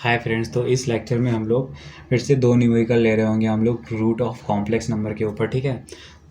Hi friends, तो इस lecture में हम लोग फिर से दो न्यूमेरिकल ले रहे होंगे हम लोग रूट ऑफ कॉम्प्लेक्स नंबर के ऊपर। ठीक है,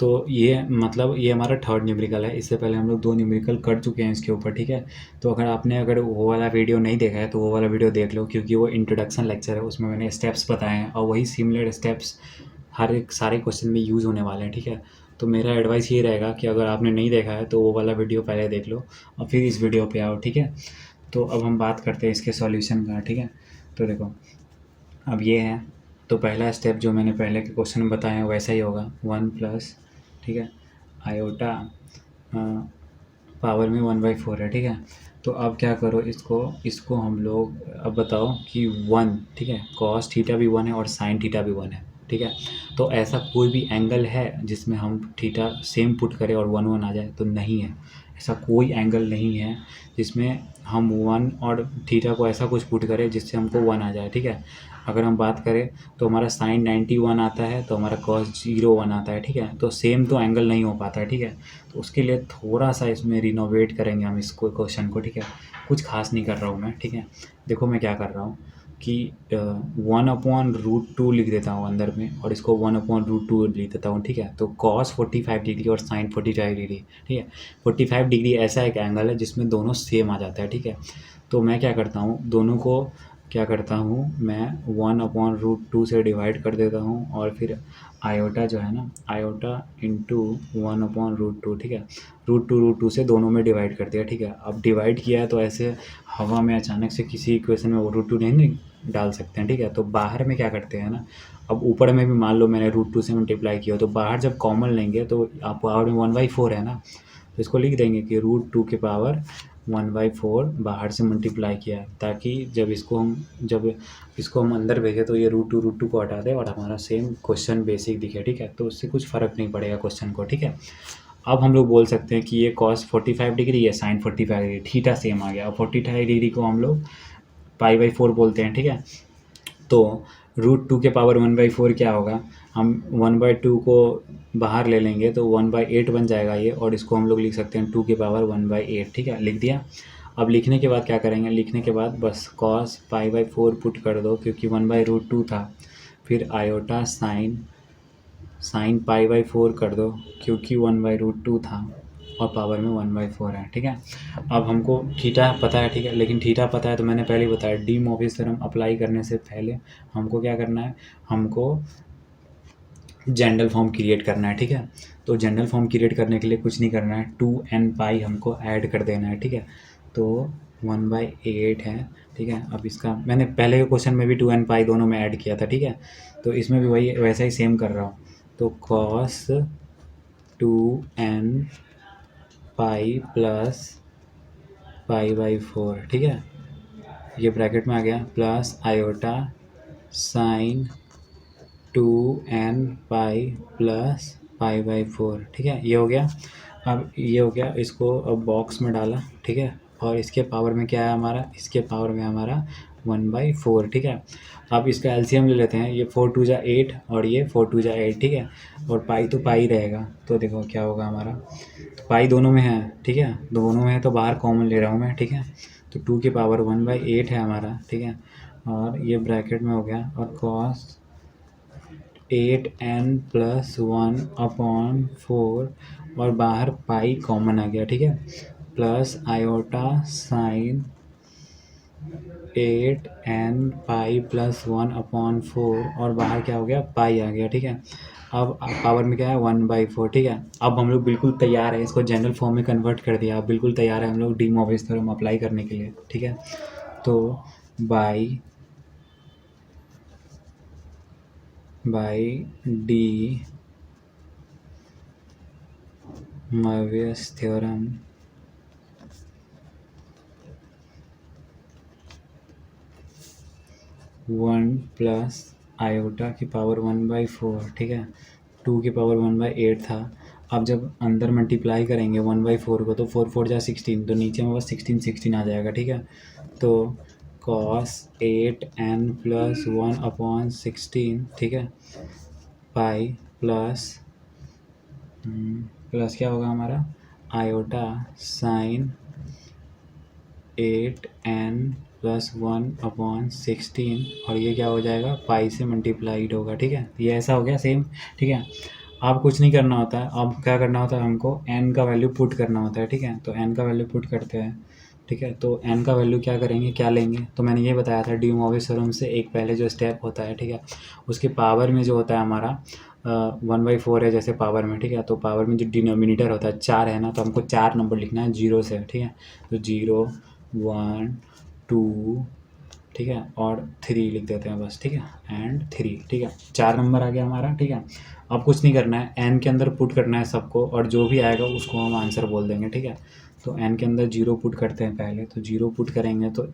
तो ये मतलब ये हमारा थर्ड न्यूमेरिकल है। इससे पहले हम लोग दो न्यूमेरिकल कर चुके हैं इसके ऊपर। ठीक है, तो अगर वो वाला वीडियो नहीं देखा है तो वो वाला वीडियो देख लो, क्योंकि वो इंट्रोडक्शन लेक्चर है, उसमें मैंने स्टेप्स बताए हैं और वही सिमिलर स्टेप्स हर एक सारे क्वेश्चन में यूज़ होने वाले हैं। ठीक है, तो मेरा एडवाइस ये रहेगा कि अगर आपने नहीं देखा है तो वो वाला वीडियो पहले देख लो और फिर इस वीडियो पे आओ। ठीक है, तो अब हम बात करते हैं इसके सॉल्यूशन का। ठीक है, तो देखो अब ये है, तो पहला स्टेप जो मैंने पहले के क्वेश्चन में बताया है वैसा ही होगा, 1 प्लस, ठीक है, आयोटा पावर में 1/4 है। ठीक है, तो अब क्या करो, इसको इसको हम लोग अब बताओ कि 1, ठीक है, कॉस थीटा भी 1 है और साइन थीटा भी 1 है। ठीक है, तो ऐसा कोई भी एंगल है जिसमें हम थीटा सेम पुट करें और 1 आ जाए? तो नहीं है, ऐसा कोई एंगल नहीं है जिसमें हम 1 और थीटा को ऐसा कुछ पुट करें जिससे हमको 1 आ जाए। ठीक है, अगर हम बात करें तो हमारा साइन 91 आता है, तो हमारा कॉस 01 आता है। ठीक है, तो सेम तो एंगल नहीं हो पाता है। ठीक है, तो उसके लिए थोड़ा सा इसमें रिनोवेट करेंगे हम इसको क्वेश्चन को। ठीक है, कुछ खास नहीं कर रहा हूँ मैं। ठीक है, देखो मैं क्या कर रहा हूँ कि 1/√2 लिख देता हूँ अंदर में और इसको 1/√2 लिख देता हूँ। ठीक है, तो कॉस 45 डिग्री और साइन 45 डिग्री। ठीक है, 45 डिग्री ऐसा एक एंगल है जिसमें दोनों सेम आ जाता है। ठीक है, तो मैं क्या करता हूँ, दोनों को क्या करता हूँ मैं 1/√2 से डिवाइड कर देता हूँ और फिर आयोटा जो है ना, आयोटा इंटू 1/√2। ठीक है, √2 से दोनों में डिवाइड कर दिया। ठीक है, अब डिवाइड किया है तो ऐसे हवा में अचानक से किसी इक्वेशन में वो √2 नहीं डाल सकते हैं। ठीक है, तो बाहर में क्या करते हैं ना, अब ऊपर में भी मान लो मैंने √2 से मल्टीप्लाई किया, तो बाहर जब कॉमन लेंगे तो आप पावर में 1/4 है ना, तो इसको लिख देंगे कि √2 के पावर 1/4 बाहर से मल्टीप्लाई किया है, ताकि जब इसको हम अंदर भेजें तो ये √2 को हटा दें और हमारा सेम क्वेश्चन बेसिक दिखे। ठीक है, तो उससे कुछ फ़र्क नहीं पड़ेगा क्वेश्चन को। ठीक है, अब हम लोग बोल सकते हैं कि ये कॉस 45 डिग्री है, साइन 45 डिग्री, थीटा सेम आ गया। और 45 डिग्री को हम लोग π/4 बोलते हैं। ठीक है, तो √2 के पावर 1/4 क्या होगा, हम 1/2 को बाहर ले लेंगे तो 1/8 बन जाएगा ये, और इसको हम लोग लिख सकते हैं 2 के पावर 1/8। ठीक है, लिख दिया। अब लिखने के बाद क्या करेंगे, लिखने के बाद बस कॉस π/4 पुट कर दो, क्योंकि 1/√2 था। फिर आयोटा साइन π/4 कर दो, क्योंकि 1/√2 था और पावर में 1/4 है। ठीक है, अब हमको थीटा पता है। ठीक है, लेकिन थीटा पता है तो मैंने पहले ही बताया, डी मोविस थ्योरम अप्लाई करने से पहले हमको क्या करना है, हमको जनरल फॉर्म क्रिएट करना है। ठीक है, तो जनरल फॉर्म क्रिएट करने के लिए कुछ नहीं करना है, 2n हमको ऐड कर देना है। ठीक है, तो 1/8 है। ठीक है, अब इसका मैंने पहले के क्वेश्चन में भी 2n दोनों में ऐड किया था। ठीक है, तो इसमें भी वही वैसा ही सेम कर रहा हूँ, तो कॉस 2n प्लस π/4। ठीक है, ये ब्रैकेट में आ गया, plus iota sine 2n plus π/4। ठीक है, ये हो गया। अब ये हो गया, इसको अब बॉक्स में डाला। ठीक है, और इसके पावर में क्या है हमारा, इसके पावर में हमारा 1/4। ठीक है, अब इसका एलसीएम ले लेते हैं, ये 4 2 8 और ये 4 2 8। ठीक है, और पाई तो पाई रहेगा, तो देखो क्या होगा हमारा, तो पाई दोनों में है। ठीक है, दोनों में है तो बाहर कॉमन ले रहा हूँ मैं। ठीक है, तो 2 की पावर 1/8 है हमारा। ठीक है, और ये ब्रैकेट में हो गया, और कॉस 8n + 1/4 और बाहर पाई कॉमन आ गया। ठीक है, प्लस आयोटा साइन 8n + 1/4 और बाहर क्या हो गया, पाई आ गया। ठीक है, अब पावर में क्या है, 1/4। ठीक है, अब हम लोग बिल्कुल तैयार है, इसको जनरल फॉर्म में कन्वर्ट कर दिया। अब बिल्कुल तैयार है हम लोग डी मोविस थ्योरम अप्लाई करने के लिए। ठीक है, तो by de Moivre's theorem 1 plus iota की पावर 1/4। ठीक है, 2 की पावर 1/8 था। अब जब अंदर मल्टीप्लाई करेंगे 1/4 को, तो 4 4 जा 16, तो नीचे में बस 16 आ जाएगा। ठीक है, तो कॉस 8n + 1/16। ठीक है, पाई प्लस क्या होगा हमारा, आयोटा साइन 8n प्लस 1/16 और ये क्या हो जाएगा पाई से मल्टीप्लाइड होगा, ठीक है। ये ऐसा हो गया सेम, ठीक है। अब कुछ नहीं करना होता है, अब क्या करना होता है हमको n का वैल्यू पुट करना होता है, ठीक है। तो n का वैल्यू पुट करते हैं, ठीक है। तो n का वैल्यू क्या करेंगे, क्या लेंगे, तो मैंने ये बताया था डी मोविस थ्योरम से एक पहले जो स्टेप होता है, ठीक है, उसके पावर में जो होता है हमारा 1/4 है जैसे पावर में, ठीक है। तो पावर में जो डिनोमिनेटर होता है 4 है ना, तो हमको 4 नंबर लिखना है 0 से, ठीक है। तो 0 1 2, ठीक है, और 3 लिख देते हैं बस, ठीक है, एंड 3, ठीक है। 4 नंबर आ गया हमारा, ठीक है। अब कुछ नहीं करना है, n के अंदर पुट करना है सबको और जो भी आएगा उसको हम आंसर बोल देंगे, ठीक है। तो n के अंदर 0 पुट करते हैं पहले, तो 0 पुट करेंगे तो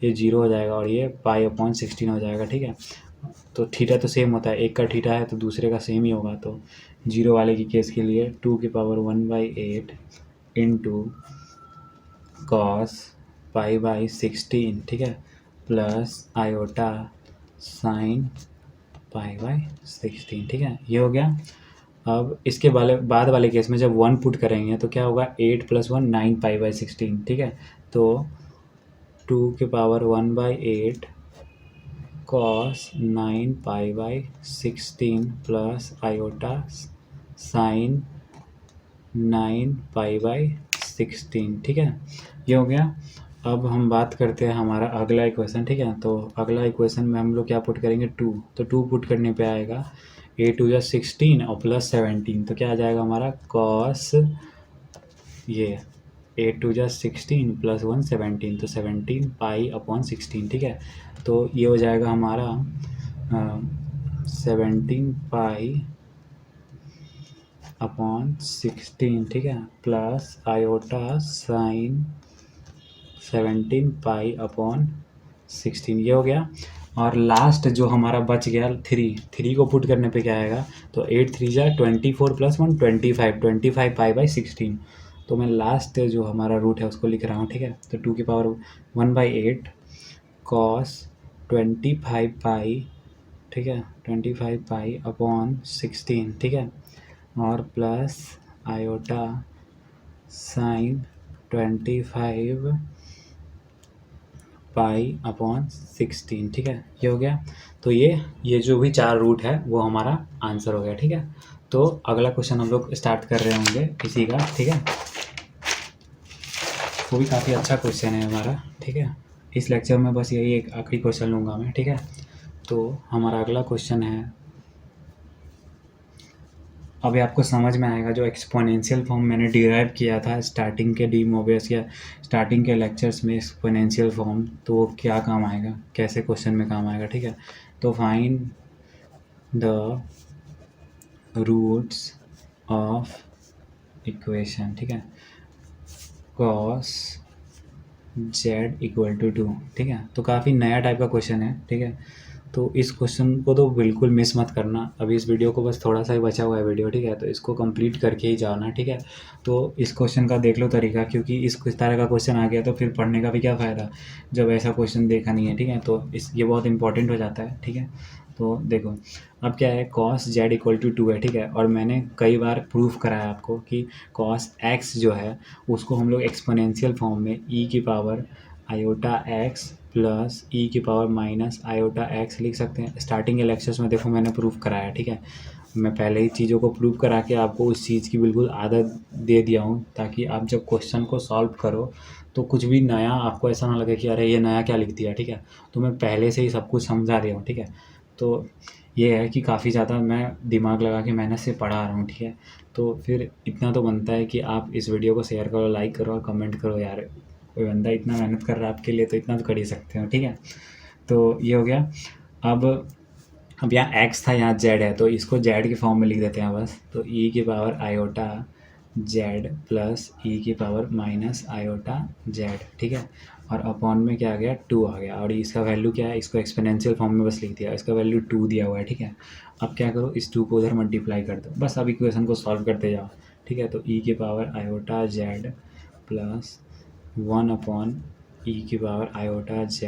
ये 0 हो जाएगा और ये पाई/16 हो जाएगा, ठीक है। तो थीटा तो सेम होता है, एक का थीटा है तो दूसरे का सेम ही होगा। तो 0 वाले की केस के लिए 2⁸ इंटू कॉस पाई/16, ठीक है, प्लस आयोटा साइन पाई/16, ठीक है। ये हो गया। अब इसके बाद वाले केस में जब 1 पुट करेंगे तो क्या होगा 8 + 1 9 पाई/16, ठीक है। तो 2⁸ cos 9 पाई/16 प्लस आयोटा साइन 9 पाई/16, ठीक है। ये हो गया। अब हम बात करते हैं हमारा अगला इक्वेशन, ठीक है। तो अगला इक्वेशन में हम लोग क्या पुट करेंगे 2, तो 2 पुट करने पे आएगा 8 × 16 और प्लस 17, तो क्या आ जाएगा हमारा कॉस ये 8 × 16 प्लस 1 17, तो 17 पाई/16, ठीक है। तो ये हो जाएगा हमारा 17 पाई/16, ठीक है, प्लस आयोटा साइन 17 पाई/16, ये हो गया। और लास्ट जो हमारा बच गया 3 को पुट करने पे क्या आएगा, तो 8 3 जा 24 + 1 25 पाई/16। तो मैं लास्ट जो हमारा रूट है उसको लिख रहा हूँ, ठीक है। तो 2⁸1/8 कॉस 25 पाई, ठीक है, 25 पाई/16, ठीक है, और प्लस आयोटा साइन 25 पाई/16, ठीक है। ये हो गया। तो ये जो भी 4 रूट है वो हमारा आंसर हो गया, ठीक है। तो अगला क्वेश्चन हम लोग स्टार्ट कर रहे होंगे इसी का, ठीक है। वो भी काफ़ी अच्छा क्वेश्चन है हमारा, ठीक है। इस लेक्चर में बस यही एक आखिरी क्वेश्चन लूँगा मैं, ठीक है। तो हमारा अगला क्वेश्चन है, अभी आपको समझ में आएगा जो एक्सपोनेंशियल फॉर्म मैंने डिराइव किया था स्टार्टिंग के डी मोवियस या स्टार्टिंग के लेक्चर्स में, एक्सपोनेंशियल फॉर्म, तो वो क्या काम आएगा, कैसे क्वेश्चन में काम आएगा, ठीक है। तो find the roots of equation, ठीक है, कॉस z = 2, ठीक है। तो काफ़ी नया टाइप का क्वेश्चन है, ठीक है। तो इस क्वेश्चन को तो बिल्कुल मिस मत करना। अभी इस वीडियो को बस थोड़ा सा ही बचा हुआ है वीडियो, ठीक है, तो इसको कंप्लीट करके ही जाना, ठीक है। तो इस क्वेश्चन का देख लो तरीका, क्योंकि इस तरह का क्वेश्चन आ गया तो फिर पढ़ने का भी क्या फ़ायदा जब ऐसा क्वेश्चन देखा नहीं है, ठीक है। तो ये बहुत इंपॉर्टेंट हो जाता है, ठीक है। तो देखो अब क्या है, cos z = 2 है, ठीक है। और मैंने कई बार प्रूफ कराया आपको कि cos x जो है उसको हम लोग एक्सपोनेंशियल फॉर्म में e⁻iota x plus e⁻−iota x लिख सकते हैं। स्टार्टिंग के लेक्चर्स में देखो मैंने प्रूफ कराया, ठीक है। मैं पहले ही चीज़ों को प्रूव करा के आपको उस चीज़ की बिल्कुल आदत दे दिया हूँ, ताकि आप जब क्वेश्चन को सॉल्व करो तो कुछ भी नया आपको ऐसा ना लगे कि अरे ये नया क्या लिख दिया, ठीक है। तो मैं पहले से ही सब कुछ समझा दिया हूँ, ठीक है। तो ये है कि काफ़ी ज़्यादा मैं दिमाग लगा के मेहनत से पढ़ा रहा हूँ, ठीक है। तो फिर इतना तो बनता है कि आप इस वीडियो को शेयर करो, लाइक करो और कमेंट करो। यार कोई बंदा इतना मेहनत कर रहा है आपके लिए, तो इतना तो कर ही सकते हो, ठीक है। तो ये हो गया। अब यहाँ x था, यहाँ z है, तो इसको z के फॉर्म में लिख देते हैं बस। तो e⁻iota z plus e⁻−iota z, ठीक है। और अपॉन में क्या आ गया 2 आ गया, और इसका वैल्यू क्या है, इसको एक्सपोनेंशियल फॉर्म में बस लिख दिया, इसका वैल्यू 2 दिया हुआ है, ठीक है। अब क्या करो, इस 2 को उधर मल्टीप्लाई कर दो, बस अब इक्वेशन को सॉल्व करते जाओ, ठीक है। तो e⁻iota z plus 1/e⁻iota z,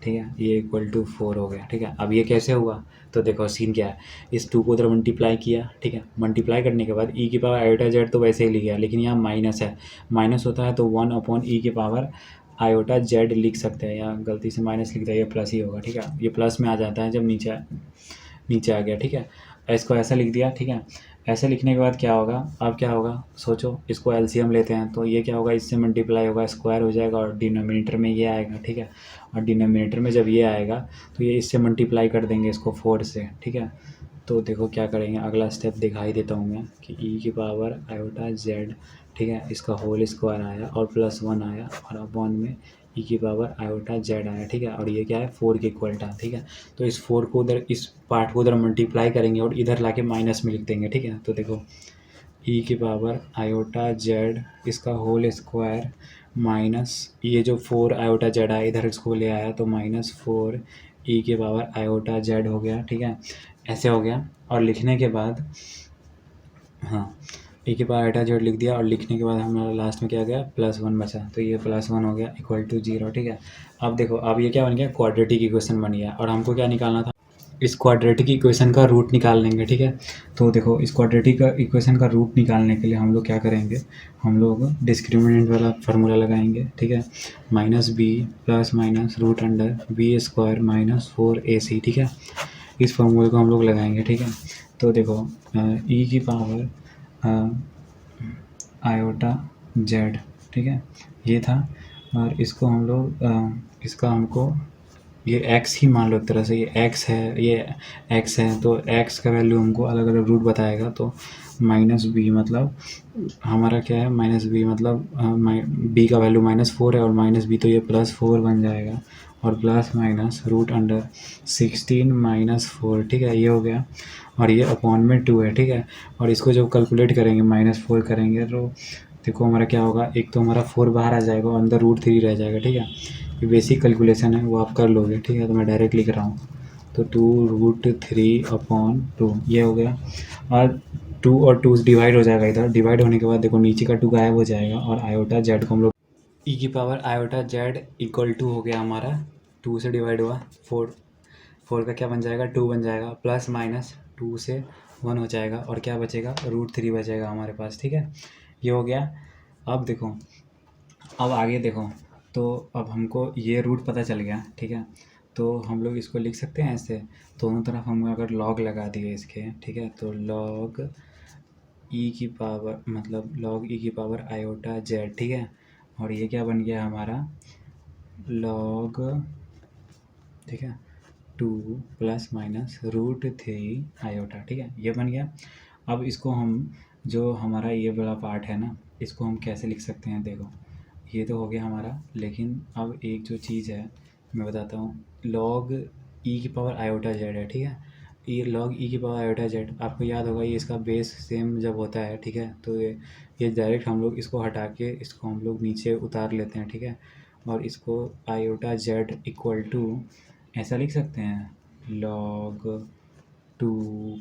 ठीक है, ये = 4 हो गया, ठीक है। अब ये कैसे हुआ, तो देखो सीन क्या है, इस 2 को उधर मल्टीप्लाई किया, ठीक है। मल्टीप्लाई करने के बाद e⁻iota z तो वैसे ही लिख गया, लेकिन यहाँ माइनस है, माइनस होता है तो 1/e⁻iota आयोटा जेड लिख सकते हैं, या गलती से माइनस लिख दिया, ये प्लस ही होगा, ठीक है। ये प्लस में आ जाता है जब नीचे आ गया, ठीक है। इसको ऐसा लिख दिया, ठीक है। ऐसे लिखने के बाद क्या होगा, अब क्या होगा सोचो, इसको एलसीएम लेते हैं तो ये क्या होगा, इससे मल्टीप्लाई होगा, स्क्वायर हो जाएगा और डिनोमिनेटर में ये आएगा, ठीक है। और डिनोमिनेटर में जब ये आएगा तो ये इससे मल्टीप्लाई कर देंगे इसको 4 से, ठीक है। तो देखो क्या करेंगे, अगला स्टेप दिखाई देता हूँ मैं कि ई की पावर आयोटा जेड, ठीक है, इसका होल स्क्वायर आया और +1 आया और अपॉन में ई की पावर आयोटा जेड आया, ठीक है। और ये क्या है, 4 के इक्वल था, ठीक है। तो इस 4 को उधर, इस पार्ट को उधर मल्टीप्लाई करेंगे और इधर लाके माइनस में लिख देंगे, ठीक है। तो देखो ई की पावर आयोटा जेड इसका होल स्क्वायर माइनस ये जो 4 आयोटा जेड आया इधर इसको ले आया तो -4 ई की पावर आयोटा जेड हो गया, ठीक है। ऐसे हो गया और लिखने के बाद, हाँ, ई की पावर आयोटा जेड लिख दिया और लिखने के बाद हमारा लास्ट में क्या गया, +1 बचा, तो ये +1 हो गया इक्वल टू 0, ठीक है। अब देखो, अब ये क्या बन गया, क्वाड्रेटिक इक्वेशन बन गया और हमको क्या निकालना था, इस क्वाड्रेटिक इक्वेशन का रूट निकाल लेंगे, ठीक है। तो देखो, इस क्वाड्रेटिक इक्वेशन का रूट निकालने के लिए हम लोग क्या करेंगे, हम लोग डिस्क्रिमिनेंट वाला फार्मूला लगाएंगे, ठीक है। -b plus minus root under B square -4ac, ठीक है। इस फार्मूले को हम लोग लगाएंगे, ठीक है। तो देखो ई की पावर आयोटा जेड, ठीक है, ये था। और इसको हम लोग इसका हमको ये x ही मान लो एक तरह से, ये x है, ये x है, तो x का वैल्यू हमको अलग अलग रूट बताएगा। तो -b मतलब हमारा क्या है, -b मतलब b का वैल्यू -4 है और -b तो ये +4 बन जाएगा और प्लस माइनस रूट अंडर 16 - 4, ठीक है, ये हो गया। और ये अपॉन में 2 है, ठीक है। और इसको जब कैलकुलेट करेंगे -4 करेंगे तो देखो हमारा क्या होगा, एक तो हमारा 4 बाहर आ जाएगा और अंदर √3 रह जाएगा, ठीक है। ये बेसिक कैलकुलेशन है, वो आप कर लोगे, ठीक है। तो मैं डायरेक्ट लिख रहा हूँ, तो 2√3/2 ये हो गया। और 2 और 2 डिवाइड हो जाएगा, इधर डिवाइड होने के बाद देखो नीचे का 2 गायब हो जाएगा और आयोटा जेड को हम लोग ई की power iota Z equal to हो गया हमारा, 2 से डिवाइड हुआ 4 का क्या बन जाएगा, 2 बन जाएगा, प्लस माइनस 2 से 1 हो जाएगा और क्या बचेगा, √3 बचेगा हमारे पास, ठीक है। ये हो गया। अब देखो, अब आगे देखो, तो अब हमको ये रूट पता चल गया, ठीक है। तो हम लोग इसको लिख सकते हैं ऐसे, दोनों तरफ हम अगर लॉग लगा दिए इसके, ठीक है, तो लॉग ई की पावर मतलब लॉग ई की पावर आयोटा जेड, ठीक है। और ये क्या बन गया हमारा, लॉग, ठीक है, 2 प्लस माइनस √3 आयोटा, ठीक है, ये बन गया। अब इसको हम, जो हमारा ये वाला पार्ट है ना, इसको हम कैसे लिख सकते हैं, देखो ये तो हो गया हमारा, लेकिन अब एक जो चीज़ है मैं बताता हूँ, लॉग ई की पावर आयोटा जेड है, ठीक है। ये लॉग ई की पावर आयोटा जेड, आपको याद होगा ये इसका बेस सेम जब होता है, ठीक है, तो ये डायरेक्ट हम लोग इसको हटा के इसको हम लोग नीचे उतार लेते हैं, ठीक है। और इसको आयोटा जेड इक्वल टू ऐसा लिख सकते हैं, लॉग 2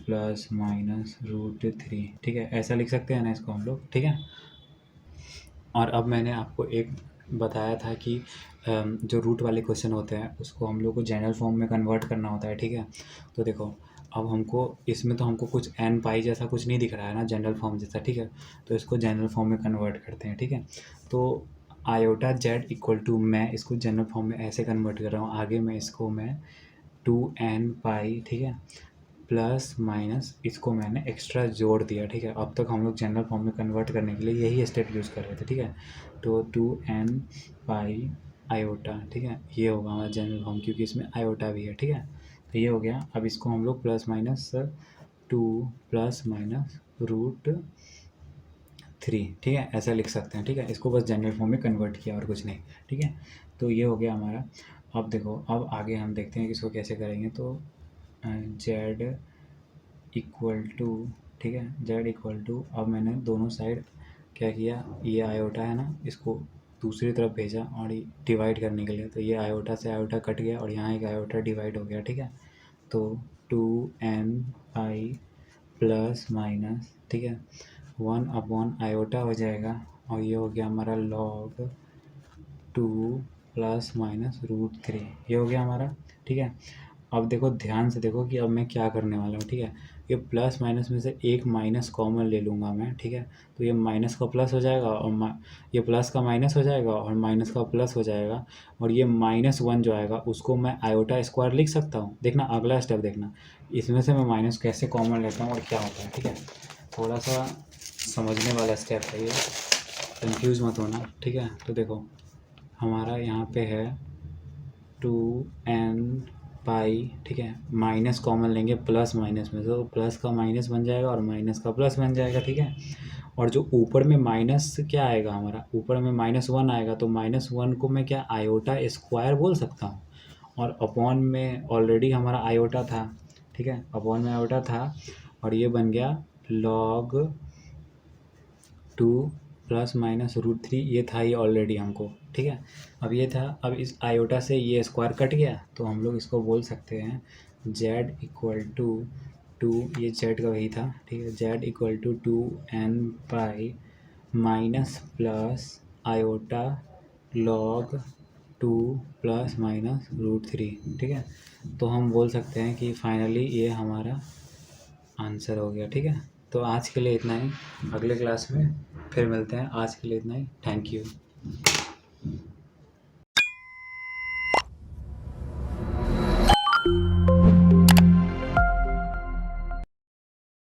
प्लस माइनस √3, ठीक है, ऐसा लिख सकते हैं ना इसको हम लोग, ठीक है। और अब मैंने आपको एक बताया था कि जो रूट वाले क्वेश्चन होते हैं उसको हम लोग को जनरल फॉर्म में कन्वर्ट करना होता है, ठीक है। तो देखो, अब हमको इसमें तो हमको कुछ एन पाई जैसा कुछ नहीं दिख रहा है ना, जनरल फॉर्म जैसा, ठीक है। तो इसको जनरल फॉर्म में कन्वर्ट करते हैं, ठीक है। तो आयोटा जेड इक्वल टू, मैं इसको जनरल फॉर्म में ऐसे कन्वर्ट कर रहा हूँ, आगे मैं इसको 2n पाई, ठीक है, प्लस माइनस इसको मैंने एक्स्ट्रा जोड़ दिया, ठीक है। अब तक हम लोग जनरल फॉर्म में कन्वर्ट करने के लिए यही स्टेप यूज़ कर रहे थे, ठीक है। तो 2n पाई आयोटा, ठीक है, ये होगा हमारा जनरल फॉर्म, क्योंकि इसमें आयोटा भी है, ठीक है। तो ये हो गया। अब इसको हम लोग प्लस माइनस 2 प्लस माइनस √3, ठीक है, ऐसा लिख सकते हैं, ठीक है। इसको बस जनरल फॉर्म में कन्वर्ट किया और कुछ नहीं, ठीक है। तो ये हो गया हमारा। अब देखो, अब आगे हम देखते हैं कि इसको कैसे करेंगे। तो जेड इक्वल टू, ठीक है, जेड इक्वल टू, अब मैंने दोनों साइड क्या किया, ये आयोटा है ना, इसको दूसरी तरफ भेजा और डिवाइड करने के लिए, तो ये आयोटा से आयोटा कट गया और यहाँ एक आयोटा डिवाइड हो गया, ठीक है। तो 2n पाई प्लस माइनस, ठीक है, 1 अपॉन आयोटा हो जाएगा और ये हो गया हमारा लॉग 2 प्लस माइनस √3, ये हो गया हमारा, ठीक है। अब देखो ध्यान से देखो कि अब मैं क्या करने वाला हूँ, ठीक है। ये प्लस माइनस में से एक माइनस कॉमन ले लूँगा मैं, ठीक है। तो ये माइनस का प्लस हो जाएगा और ये प्लस का माइनस हो जाएगा और माइनस का प्लस हो जाएगा, और ये -1 जो आएगा उसको मैं आयोटा स्क्वायर लिख सकता हूँ। देखना अगला स्टेप देखना, इसमें से मैं माइनस कैसे कॉमन लेता हूँ और क्या होता है, ठीक है। थोड़ा सा समझने वाला स्टेप है ये, कंफ्यूज मत होना, ठीक है। तो देखो हमारा यहाँ पे है 2n पाई, ठीक है। माइनस कॉमन लेंगे प्लस माइनस में, तो प्लस का माइनस बन जाएगा और माइनस का प्लस बन जाएगा, ठीक है। और जो ऊपर में माइनस क्या आएगा, हमारा ऊपर में -1 आएगा, तो -1 को मैं क्या आयोटा स्क्वायर बोल सकता हूँ। और अपॉन में ऑलरेडी हमारा आयोटा था, ठीक है, अपॉन में आयोटा था, और ये बन गया log 2 +-√3, ये था ये ऑलरेडी हमको, ठीक है। अब ये था, अब इस आयोटा से ये स्क्वायर कट गया, तो हम लोग इसको बोल सकते हैं z इक्वल टू 2, ये z का वही था, ठीक है, z equal to 2n pi minus plus iota log 2 ±√3, ठीक है। तो हम बोल सकते हैं कि फाइनली ये हमारा आंसर हो गया, ठीक है। तो आज के लिए इतना ही, अगले क्लास में फिर मिलते हैं। आज के लिए इतना ही, थैंक यू।